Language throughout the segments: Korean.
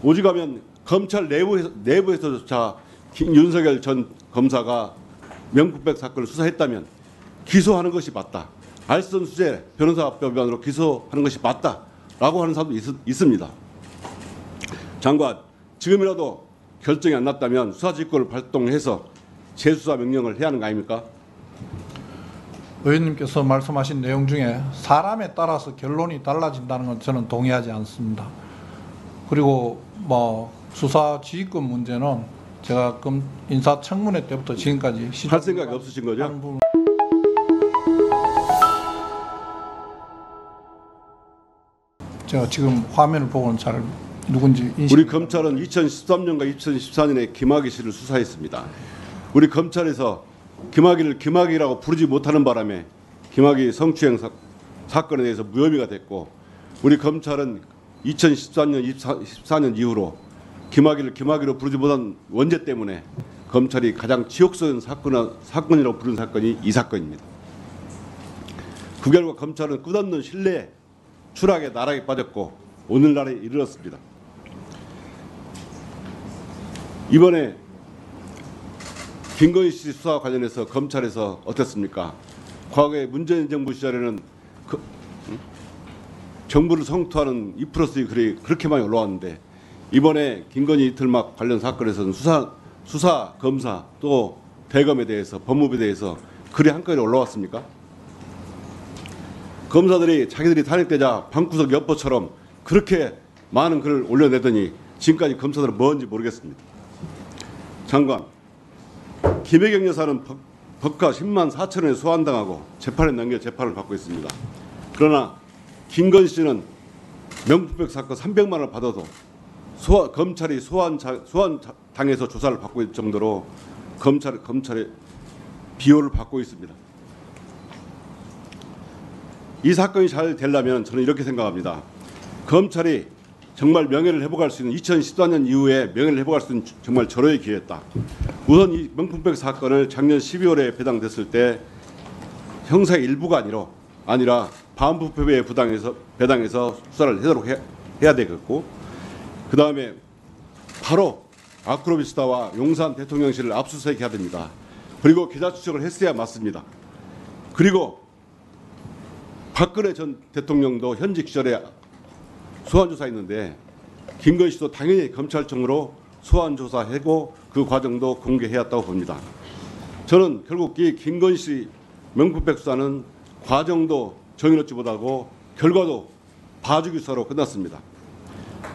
오직하면 검찰 내부에서조차 윤석열 전 검사가 명품백 사건을 수사했다면 기소하는 것이 맞다. 알선수재 변호사법 위반으로 기소하는 것이 맞다라고 하는 사람도 있습니다. 장관, 지금이라도 결정이 안 났다면 수사지휘권을 발동해서 재수사 명령을 해야 하는 거 아닙니까? 의원님께서 말씀하신 내용 중에 사람에 따라서 결론이 달라진다는 건 저는 동의하지 않습니다. 그리고 수사 지휘권 문제는 제가 인사청문회 때부터 지금까지 할 생각이 없으신 거죠? 제가 지금 화면을 보고는 잘 누군지 우리 검찰은 2013년과 2014년에 김학의 씨를 수사했습니다. 우리 검찰에서 김학의를 김학의라고 부르지 못하는 바람에 김학의 성추행 사건에 대해서 무혐의가 됐고, 우리 검찰은 2013년, 14년 이후로 김학의를 김학의로 부르지 못한 원죄 때문에 검찰이 가장 치욕스러운 사건이라고 부른 사건이 이 사건입니다. 그 결과 검찰은 끝없는 신뢰 추락의 나락에 빠졌고 오늘날에 이르렀습니다. 이번에 김건희 씨 수사와 관련해서 검찰에서 어땠습니까? 과거에 문재인 정부 시절에는 정부를 성토하는 2+2 글이 그렇게 많이 올라왔는데, 이번에 김건희 이틀막 관련 사건에서는 수사, 검사 또 대검에 대해서, 법무부에 대해서 글이 한 건이 올라왔습니까? 검사들이 자기들이 탄핵되자 방구석 엿보처럼 그렇게 많은 글을 올려내더니 지금까지 검사들은 뭔지 모르겠습니다. 장관, 김혜경 여사는 법가 10만 4천 원에 소환당하고 재판에 넘겨 재판을 받고 있습니다. 그러나 김건희 씨는 명품백 사건 300만 원을 받아도 검찰이 소환당해서 조사를 받고 있을 정도로 검찰의 비호를 받고 있습니다. 이 사건이 잘 되려면 저는 이렇게 생각합니다. 검찰이 정말 명예를 회복할 수 있는 2014년 이후에 명예를 회복할 수 있는 정말 절호의 기회였다. 우선 이 명품백 사건을 작년 12월에 배당됐을 때 형사의 일부가 아니라 반부패에 배당해서 수사를 하도록 해야 되겠고, 그 다음에 바로 아크로비스타와 용산 대통령실을 압수수색해야 됩니다. 그리고 계좌 추적을 했어야 맞습니다. 그리고 박근혜 전 대통령도 현직 시절에 소환조사했는데 김건희 씨도 당연히 검찰청으로 소환조사하고 그 과정도 공개해야 했다고 봅니다. 저는 결국 이 김건희 씨 명품백 수사는 과정도 정의롭지 못하고 결과도 봐주기 수사로 끝났습니다.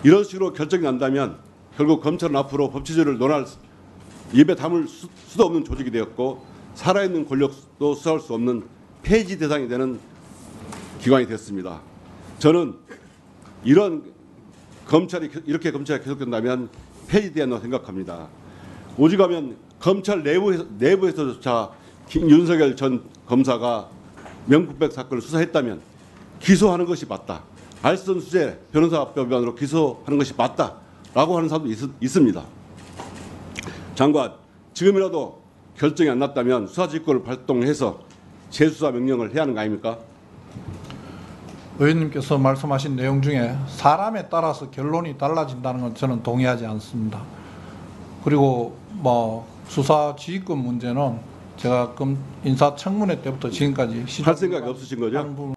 이런 식으로 결정이 난다면 결국 검찰은 앞으로 법치주의를 입에 담을 수도 없는 조직이 되었고, 살아있는 권력도 수사할 수 없는 폐지 대상이 되는 기관이 됐습니다. 저는 이런 검찰이 계속된다면 폐지되었다고 생각합니다. 오직하면 검찰 내부에서조차 윤석열 전 검사가 명품백 사건을 수사했다면 기소하는 것이 맞다. 알선수재 변호사법 위반으로 기소하는 것이 맞다라고 하는 사람도 있습니다. 장관, 지금이라도 결정이 안 났다면 수사지휘권을 발동해서 재수사 명령을 해야 하는 거 아닙니까? 의원님께서 말씀하신 내용 중에 사람에 따라서 결론이 달라진다는 건 저는 동의하지 않습니다. 그리고 수사 지휘권 문제는 제가 인사청문회 때부터 지금까지 할 생각이 없으신 거죠?